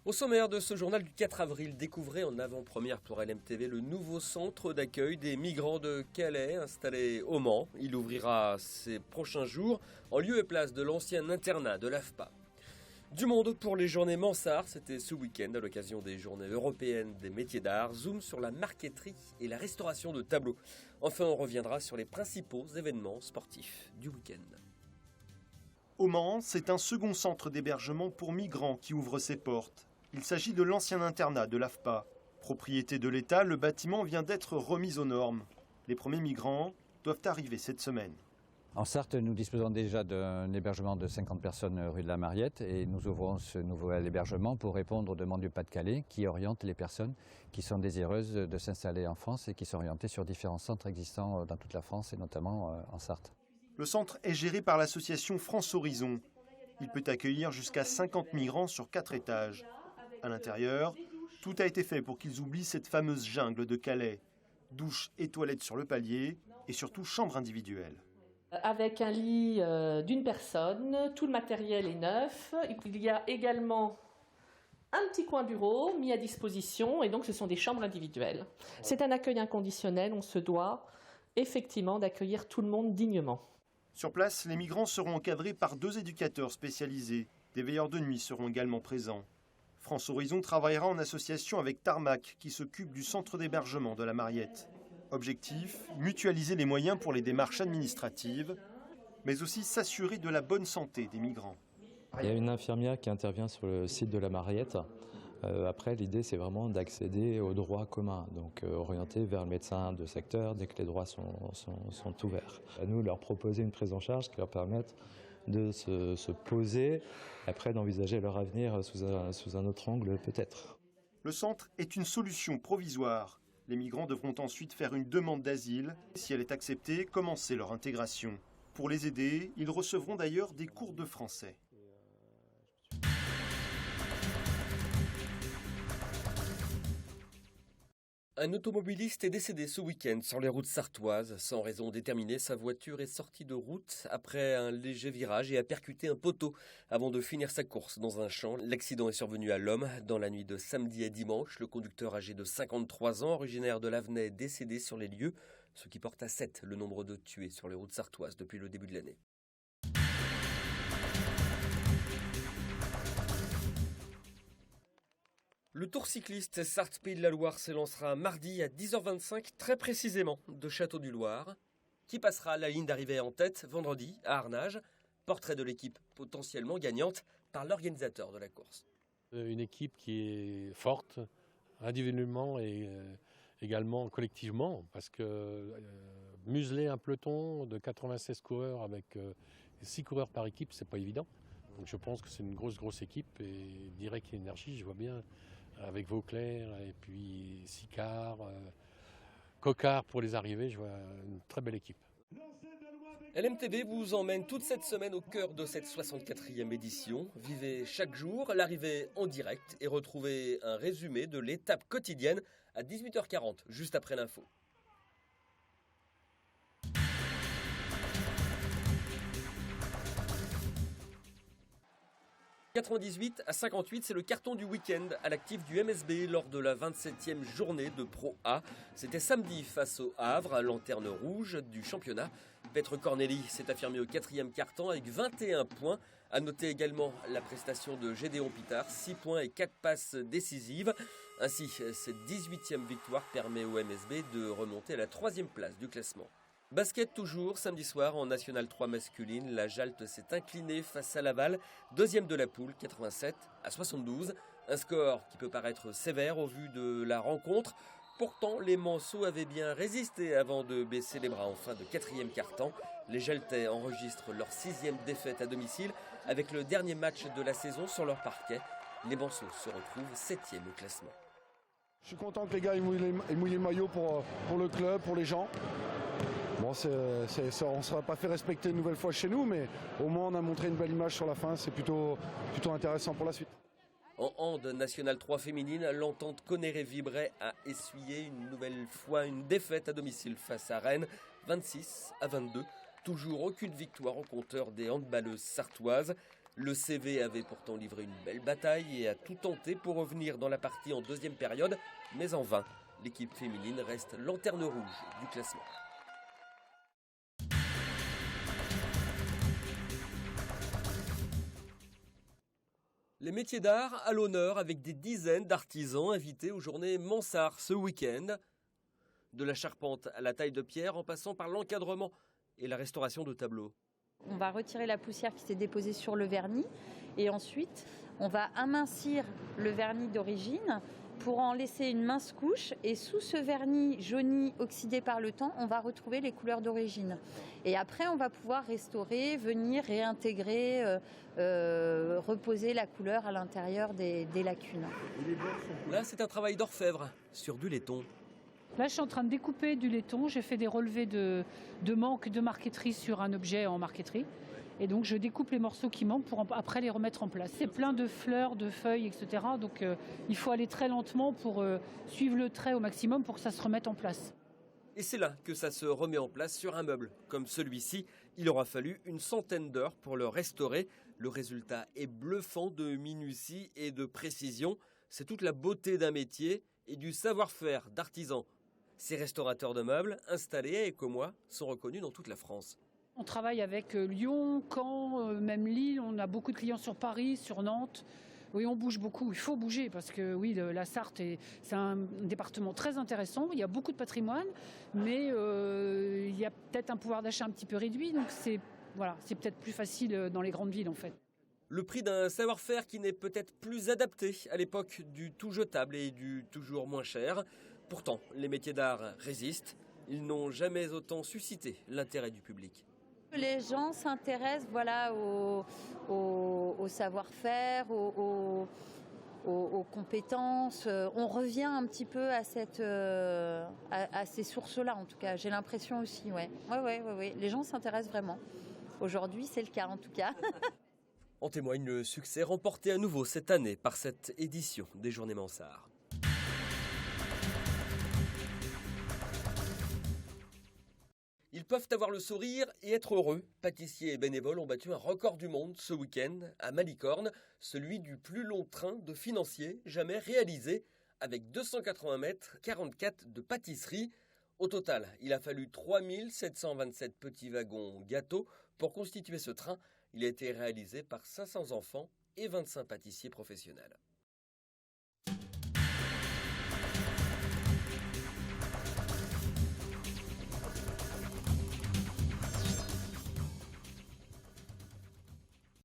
Au sommaire de ce journal du 4 avril, découvrez en avant-première pour LMTV le nouveau centre d'accueil des migrants de Calais installé au Mans. Il ouvrira ces prochains jours en lieu et place de l'ancien internat de l'AFPA. Du monde pour les journées Mansart, c'était ce week-end à l'occasion des journées européennes des métiers d'art. Zoom sur la marqueterie et la restauration de tableaux. Enfin, on reviendra sur les principaux événements sportifs du week-end. Au Mans, c'est un second centre d'hébergement pour migrants qui ouvre ses portes. Il s'agit de l'ancien internat de l'AFPA. Propriété de l'État, le bâtiment vient d'être remis aux normes. Les premiers migrants doivent arriver cette semaine. En Sarthe, nous disposons déjà d'un hébergement de 50 personnes rue de la Mariette et nous ouvrons ce nouvel hébergement pour répondre aux demandes du Pas-de-Calais qui orientent les personnes qui sont désireuses de s'installer en France et qui sont orientées sur différents centres existants dans toute la France et notamment en Sarthe. Le centre est géré par l'association France Horizon. Il peut accueillir jusqu'à 50 migrants sur 4 étages. À l'intérieur, tout a été fait pour qu'ils oublient cette fameuse jungle de Calais. Douche et toilettes sur le palier et surtout chambre individuelle. Avec un lit d'une personne, tout le matériel est neuf. Il y a également un petit coin bureau mis à disposition et donc ce sont des chambres individuelles. C'est un accueil inconditionnel, on se doit effectivement d'accueillir tout le monde dignement. Sur place, les migrants seront encadrés par 2 éducateurs spécialisés. Des veilleurs de nuit seront également présents. France Horizon travaillera en association avec Tarmac qui s'occupe du centre d'hébergement de la Mariette. Objectif, mutualiser les moyens pour les démarches administratives, mais aussi s'assurer de la bonne santé des migrants. Il y a une infirmière qui intervient sur le site de la Mariette. Après, l'idée, c'est vraiment d'accéder aux droits communs, donc orienter vers le médecin de secteur dès que les droits sont ouverts. À nous, leur proposer une prise en charge qui leur permette de se poser, après d'envisager leur avenir sous un autre angle peut-être. Le centre est une solution provisoire. Les migrants devront ensuite faire une demande d'asile. Si elle est acceptée, commencer leur intégration. Pour les aider, ils recevront d'ailleurs des cours de français. Un automobiliste est décédé ce week-end sur les routes sartoises. Sans raison déterminée, sa voiture est sortie de route après un léger virage et a percuté un poteau avant de finir sa course dans un champ. L'accident est survenu à Lomme dans la nuit de samedi à dimanche. Le conducteur âgé de 53 ans, originaire de l'Avenay, est décédé sur les lieux, ce qui porte à 7 le nombre de tués sur les routes sartoises depuis le début de l'année. Le Tour cycliste Sarthe-Pays de la Loire s'élancera mardi à 10h25 très précisément de Château-du-Loir, qui passera la ligne d'arrivée en tête vendredi à Arnage. Portrait de l'équipe potentiellement gagnante par l'organisateur de la course. Une équipe qui est forte individuellement et également collectivement, parce que museler un peloton de 96 coureurs avec 6 coureurs par équipe, c'est pas évident. Donc je pense que c'est une grosse équipe et Direct Énergie, je vois bien, avec Vauclair et puis Sicard, Coquard pour les arrivées, je vois une très belle équipe. LMTV vous emmène toute cette semaine au cœur de cette 64e édition. Vivez chaque jour l'arrivée en direct et retrouvez un résumé de l'étape quotidienne à 18h40, juste après l'info. 98 à 58, c'est le carton du week-end à l'actif du MSB lors de la 27e journée de Pro A. C'était samedi face au Havre, lanterne rouge du championnat. Petre Corneli s'est affirmé au 4e carton avec 21 points. À noter également la prestation de Gédéon Pitard, 6 points et 4 passes décisives. Ainsi, cette 18e victoire permet au MSB de remonter à la 3e place du classement. Basket toujours, samedi soir en National 3 masculine, la Jalte s'est inclinée face à Laval, deuxième de la poule, 87 à 72. Un score qui peut paraître sévère au vu de la rencontre. Pourtant, les Manceaux avaient bien résisté avant de baisser les bras en fin de 4e quart-temps. Les Jaltais enregistrent leur 6e défaite à domicile avec le dernier match de la saison sur leur parquet. Les Manceaux se retrouvent 7e au classement. Je suis content que les gars aient mouillé le maillot pour le club, pour les gens. Bon, on ne sera pas fait respecter une nouvelle fois chez nous, mais au moins on a montré une belle image sur la fin, c'est plutôt intéressant pour la suite. En hand National 3 féminine, l'entente Conneré-Vibray a essuyé une nouvelle fois une défaite à domicile face à Rennes, 26 à 22. Toujours aucune victoire au compteur des handballeuses sartoises. Le CV avait pourtant livré une belle bataille et a tout tenté pour revenir dans la partie en deuxième période, mais en vain. L'équipe féminine reste lanterne rouge du classement. Les métiers d'art à l'honneur avec des dizaines d'artisans invités aux journées Mansart ce week-end. De la charpente à la taille de pierre en passant par l'encadrement et la restauration de tableaux. On va retirer la poussière qui s'est déposée sur le vernis et ensuite on va amincir le vernis d'origine pour en laisser une mince couche et sous ce vernis jauni oxydé par le temps, on va retrouver les couleurs d'origine. Et après, on va pouvoir restaurer, venir réintégrer, reposer la couleur à l'intérieur des lacunes. Là, c'est un travail d'orfèvre sur du laiton. Là, je suis en train de découper du laiton. J'ai fait des relevés de manque de marqueterie sur un objet en marqueterie. Et donc, je découpe les morceaux qui manquent pour après les remettre en place. C'est plein de fleurs, de feuilles, etc. Donc, il faut aller très lentement pour suivre le trait au maximum pour que ça se remette en place. Et c'est là que ça se remet en place sur un meuble. Comme celui-ci, il aura fallu une centaine d'heures pour le restaurer. Le résultat est bluffant de minutie et de précision. C'est toute la beauté d'un métier et du savoir-faire d'artisans. Ces restaurateurs de meubles installés à Écomois sont reconnus dans toute la France. On travaille avec Lyon, Caen, même Lille. On a beaucoup de clients sur Paris, sur Nantes. Oui, on bouge beaucoup. Il faut bouger parce que oui, la Sarthe, c'est un département très intéressant. Il y a beaucoup de patrimoine, mais il y a peut-être un pouvoir d'achat un petit peu réduit. Donc c'est peut-être plus facile dans les grandes villes en fait. Le prix d'un savoir-faire qui n'est peut-être plus adapté à l'époque du tout jetable et du toujours moins cher. Pourtant, les métiers d'art résistent. Ils n'ont jamais autant suscité l'intérêt du public. Les gens s'intéressent au savoir-faire, aux compétences. On revient un petit peu à ces sources-là, en tout cas. J'ai l'impression aussi, ouais. Ouais. Les gens s'intéressent vraiment. Aujourd'hui, c'est le cas, en tout cas. En témoigne le succès remporté à nouveau cette année par cette édition des Journées Mansart. Ils peuvent avoir le sourire et être heureux. Pâtissiers et bénévoles ont battu un record du monde ce week-end à Malicorne, celui du plus long train de financier jamais réalisé, avec 280 mètres, 44 de pâtisserie. Au total, il a fallu 3727 petits wagons gâteaux pour constituer ce train. Il a été réalisé par 500 enfants et 25 pâtissiers professionnels.